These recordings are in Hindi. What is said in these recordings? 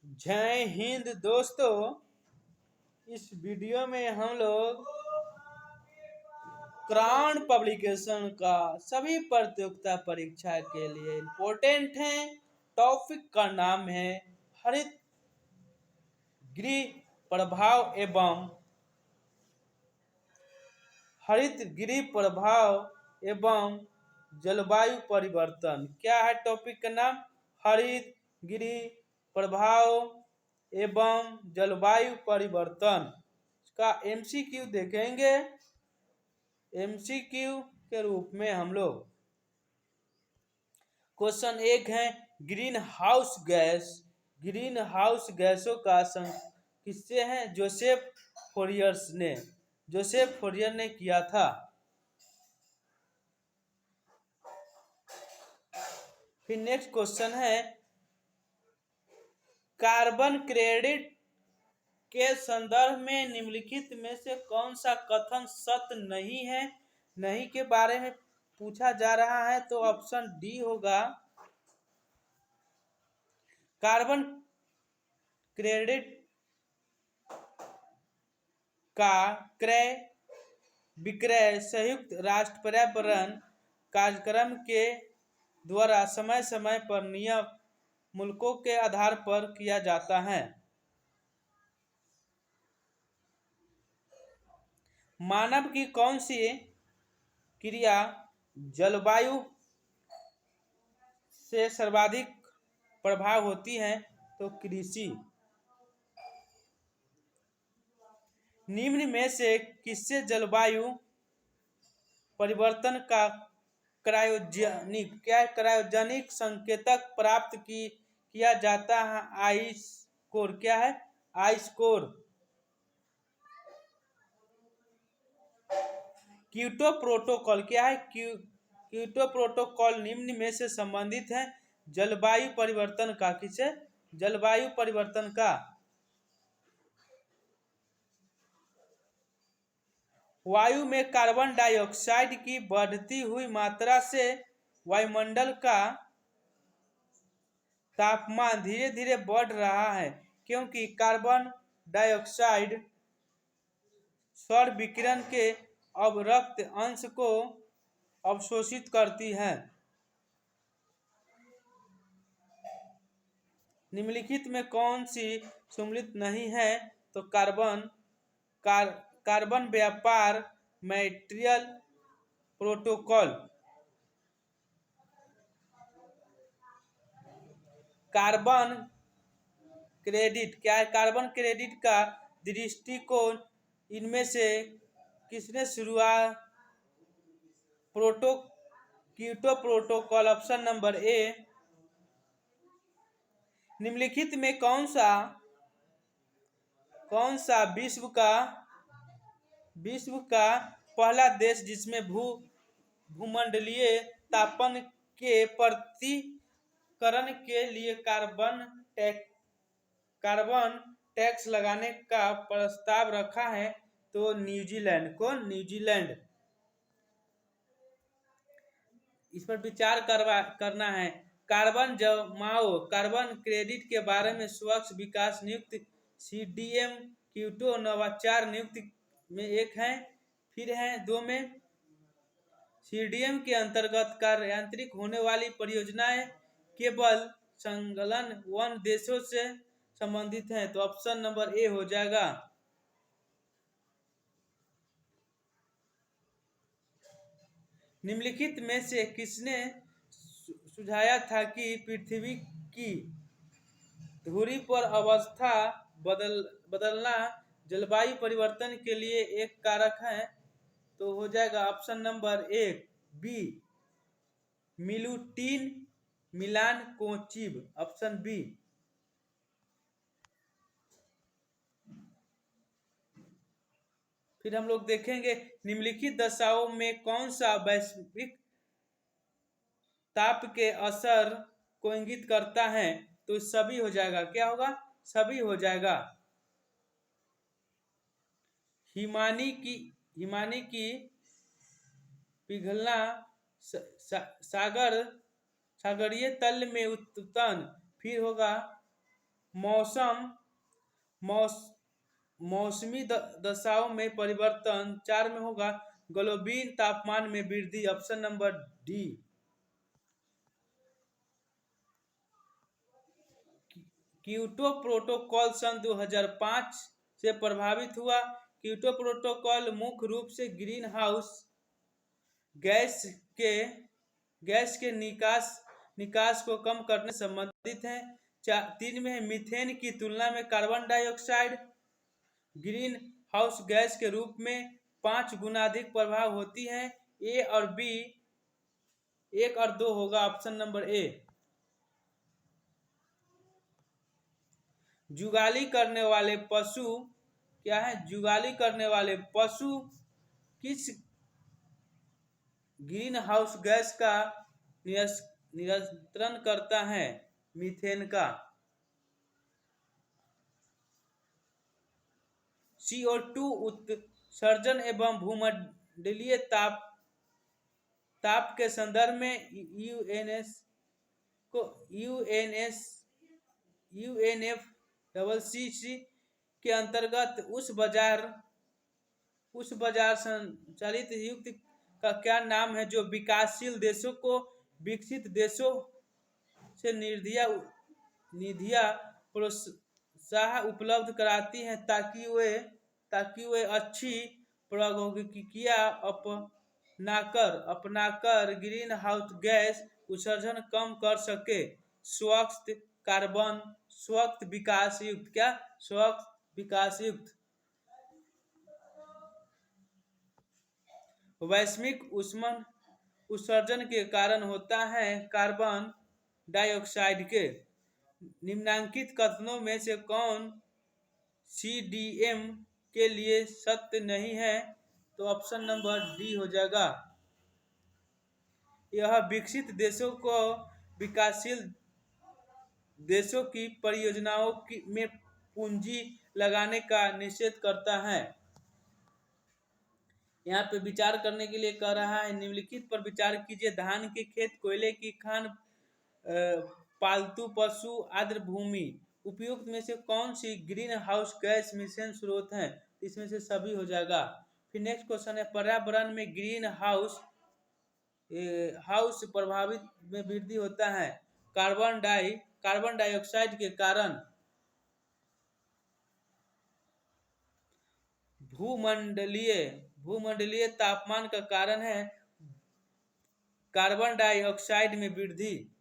जय हिंद दोस्तों। इस वीडियो में हम लोग क्राउन पब्लिकेशन का सभी प्रतियोगिता परीक्षा के लिए इम्पोर्टेंट है। टॉपिक का नाम है हरित गृह प्रभाव एवं जलवायु परिवर्तन। क्या है टॉपिक का नाम? हरित गृह प्रभाव एवं जलवायु परिवर्तन। इसका एमसीक्यू देखेंगे। एमसीक्यू के रूप में हम लोग क्वेश्चन एक है, ग्रीन हाउस गैसों का किससे है? जोसेफ फोरियर ने किया था। फिर नेक्स्ट क्वेश्चन है, कार्बन क्रेडिट के संदर्भ में निम्नलिखित में से कौन सा कथन सत्य नहीं है? नहीं के बारे में पूछा जा रहा है, तो ऑप्शन डी होगा। कार्बन क्रेडिट का क्रय विक्रय संयुक्त राष्ट्र पर्यावरण कार्यक्रम के द्वारा समय समय पर नियम मुल्कों के आधार पर किया जाता है। मानव की कौन सी क्रिया जलवायु से सर्वाधिक प्रभाव होती है? तो कृषि। निम्न में से किससे जलवायु परिवर्तन का क्रायोजेनिक संकेतक प्राप्त किया जाता है? Ice core. क्या है? Ice core. Kyoto protocol. क्या है? क्योटो प्रोटोकॉल निम्न में से संबंधित है जलवायु परिवर्तन का। किसे? जलवायु परिवर्तन का। वायु में कार्बन डाइऑक्साइड की बढ़ती हुई मात्रा से वायुमंडल का तापमान धीरे धीरे बढ़ रहा है, क्योंकि कार्बन डाइऑक्साइड सौर विकिरण के अवरक्त अंश को अवशोषित करती है। निम्नलिखित में कौन सी सम्मिलित नहीं है? तो कार्बन व्यापार मॉन्ट्रियल प्रोटोकॉल। Carbon credit. क्या है? कार्बन क्रेडिट का दृष्टिकोण इनमें से किसने शुरुआत? Kyoto protocol. Option number A. निम्नलिखित में कौन सा विश्व का पहला देश जिसमें भूमंडलीय तापमान के प्रतिकरण के लिए कार्बन टैक्स लगाने का प्रस्ताव रखा है? तो न्यूजीलैंड। कौन? न्यूजीलैंड। इस पर विचार करना है। कार्बन जमाओ। कार्बन क्रेडिट के बारे में स्वच्छ विकास नियुक्त सीडीएम क्योटो नवाचार नियुक्त में एक है। फिर है दो में सीडीएम के अंतर्गत कार्यान्वित होने वाली परियोजनाएं केवल संलग्न 1 देशों से संबंधित हैं। तो ऑप्शन नंबर ए हो जाएगा। निम्नलिखित में से किसने सुझाया था कि पृथ्वी की धुरी पर अवस्था बदलना जलवायु परिवर्तन के लिए एक कारक है? तो हो जाएगा ऑप्शन नंबर एक B, Milutin Milankovitch. Option B. फिर हम लोग देखेंगे, निम्नलिखित दशाओं में कौन सा वैश्विक ताप के असर को इंगित करता है? तो सभी हो जाएगा। क्या होगा? सभी हो जाएगा। हिमानी की पिघलना, सागरीय तल में उत्तन। फिर होगा मौसम मौस मौसमी दशाओं में परिवर्तन। 4 में होगा ग्लोबल तापमान में वृद्धि, option number D. Kyoto protocol सन 2005 से प्रभावित हुआ। क्योटो प्रोटोकॉल मुख्य रूप से ग्रीन हाउस गैस के निकास को कम करने से संबंधित है। 3 में है मीथेन की तुलना में carbon dioxide green house gas के रूप में 5 गुना अधिक प्रभाव होती है। ए और बी, 1 और 2 होगा ऑप्शन नंबर ए। जुगाली करने वाले पशु क्या है? जुगाली करने वाले पशु किस ग्रीन हाउस गैस का नियंत्रण करता है? मीथेन का। CO2 उत्सर्जन एवं भूमंडलीय ताप के संदर्भ में UNFCCC के अंतर्गत उस बाजार संचालित युक्त का क्या नाम है जो विकासशील देशों को विकसित देशों से निधियां प्रोत्साहन उपलब्ध कराती हैं ताकि वे अच्छी प्रौद्योगिकियां अपनाकर ग्रीन हाउस गैस उत्सर्जन कम कर सके। स्वच्छ विकास युक्त क्या? स्वच्छ विकास युक्त। वैश्विक उत्सर्जन के कारण होता है कार्बन डाइऑक्साइड के निम्नलिखित कथनों में से कौन CDM के लिए सत्य नहीं है? तो ऑप्शन नंबर डी हो जाएगा। यह विकसित देशों को विकासशील देशों की परियोजनाओं में पूंजी लगाने का निषेध करता है। यहाँ पे विचार करने के लिए कह रहा है, निम्नलिखित पर विचार कीजिए। धान के खेत, कोयले की खान, पालतू पशु, आर्द्र भूमि, उपयुक्त में से कौन सी ग्रीन हाउस गैस मिश्रण स्रोत है? इसमें से सभी हो जाएगा। फिर नेक्स्ट क्वेश्चन है, पर्यावरण में ग्रीन हाउस प्रभावित में वृद्धि होता है कार्बन डाइऑक्साइड के कारण। भूमंडलीय तापमान का कारण है कार्बन डाइऑक्साइड में वृद्धि।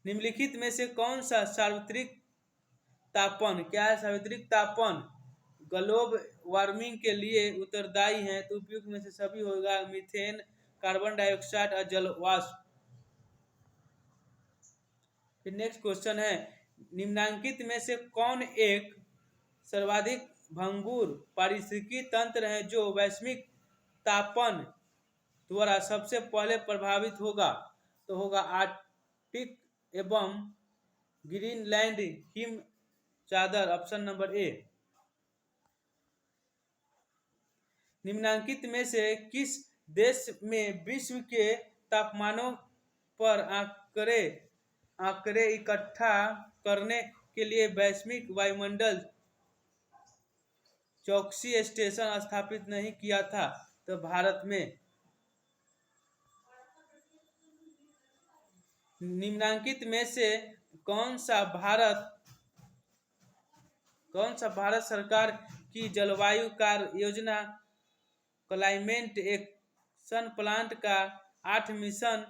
निम्नलिखित में से कौन सा सार्वत्रिक तापन क्या है? सार्वत्रिक तापन ग्लोबल वार्मिंग के लिए उत्तरदायी है? तो उपयुक्त में से सभी होगा। मीथेन, कार्बन डाइऑक्साइड और जलवाष्प। फिर नेक्स्ट क्वेश्चन है, निम्नलिखित में से कौन एक सर्वाधिक भंगुर पारिस्थितिकी तंत्र है जो वैश्विक तापन द्वारा सबसे पहले प्रभावित होगा? तो होगा आर्कटिक एवं ग्रीनलैंड हिम चादर, ऑप्शन नंबर ए। निम्नलिखित में से किस देश में विश्व के तापमानों पर आंकड़े इकट्ठा करने के लिए वैश्विक वायुमंडल चौकसी स्टेशन स्थापित नहीं किया था? तो भारत में। निम्नलिखित में से कौन सा भारत सरकार की जलवायु कार्य योजना क्लाइमेट एक्शन प्लान का 8 मिशन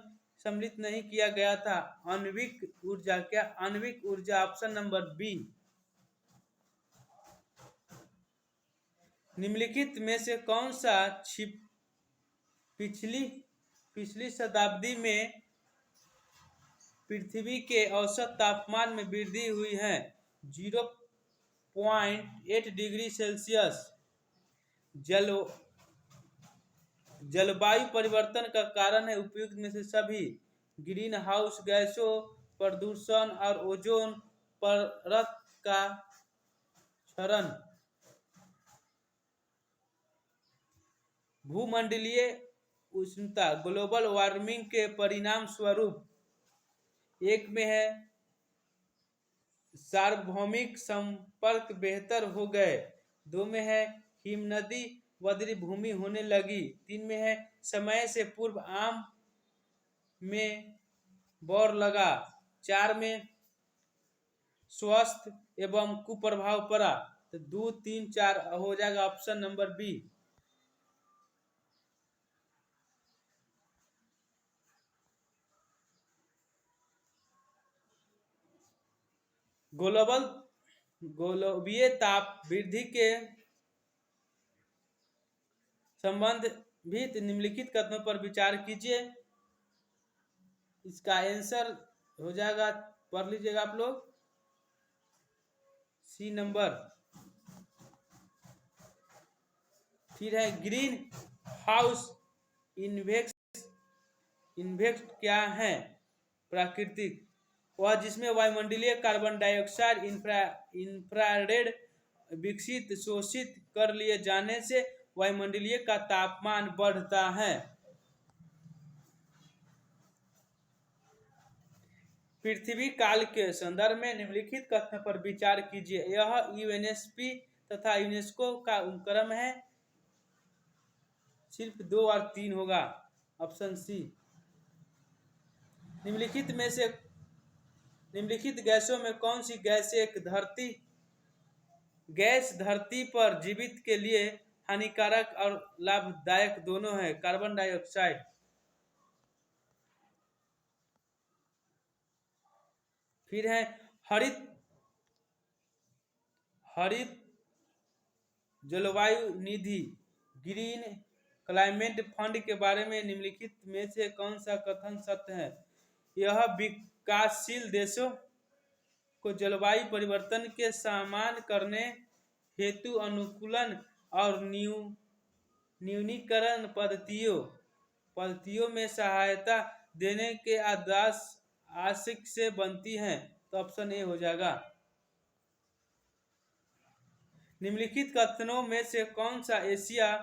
सम्मिलित नहीं किया गया था? आणविक ऊर्जा क्या? आणविक ऊर्जा, ऑप्शन नंबर बी। निम्नलिखित में से कौन सा पिछली शताब्दी में पृथ्वी के औसत तापमान में वृद्धि हुई है? 0.8 डिग्री सेल्सियस। जलवायु परिवर्तन का कारण है? उपयुक्त में से सभी। ग्रीन हाउस गैसों, प्रदूषण और ओजोन परत का क्षरण। भूमंडलीय उष्णता ग्लोबल वार्मिंग के परिणाम स्वरूप। एक में है सार्वभौमिक संपर्क बेहतर हो गए, 2 में है हिमनदी वज्री भूमि होने लगी, 3 में है समय से पूर्व आम में बौर लगा, 4 में स्वस्थ एवं कुप्रभाव पड़ा। तो 2, 3, 4 हो जाएगा ऑप्शन नंबर बी। गोलबीय ताप वृद्धि के संबंधित निम्नलिखित कथनों पर विचार कीजिए। इसका आंसर हो जाएगा, पढ़ लीजिएगा आप लोग, सी नंबर। फिर है ग्रीन हाउस इन्वेक्ट क्या है? प्राकृतिक, वह जिसमें वायुमंडलीय कार्बन डाइऑक्साइड इंफ्रारेड विकसित शोषित कर लिए जाने से वायुमंडलीय का तापमान बढ़ता है। पृथ्वी काल के संदर्भ में निम्नलिखित कथन पर विचार कीजिए। यह यूएनएसपी तथा यूनेस्को का उपक्रम है। सिर्फ 2 और 3 होगा, ऑप्शन सी। निम्नलिखित गैसों में कौन सी गैस धरती पर जीवित के लिए हानिकारक और लाभदायक दोनों है? Carbon dioxide. फिर है हरित जलवायु निधि ग्रीन क्लाइमेट फंड के बारे में निम्नलिखित में से कौन सा कथन सत्य है? यह विकासशील देशों को जलवायु परिवर्तन के सामना करने हेतु अनुकूलन और न्यूनीकरण पद्धतियों में सहायता देने के आशय से बनती है। तो ऑप्शन ए हो जाएगा। निम्नलिखित कथनों में से कौन सा एशिया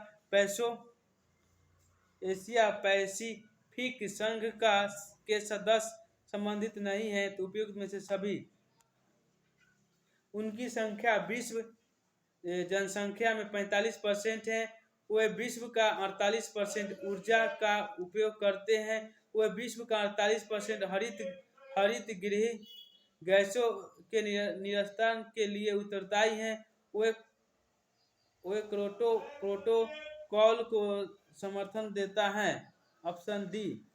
पैसिफिक संघ के सदस्य संबंधित नहीं है? तो उपयुक्त में से सभी। उनकी संख्या विश्व जनसंख्या में 45% है। वे विश्व का 48% ऊर्जा का उपयोग करते हैं। वे विश्व का 48% हरित गृह गैसों के निरसन के लिए उत्तरदायी हैं। वे प्रोटोकॉल को समर्थन देता है, ऑप्शन डी।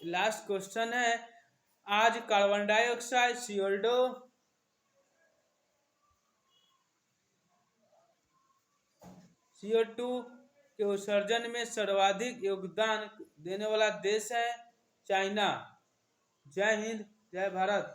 लास्ट क्वेश्चन है, आज कार्बन डाइऑक्साइड CO2 के उत्सर्जन में सर्वाधिक योगदान देने वाला देश है चाइना। जय हिंद, जय भारत।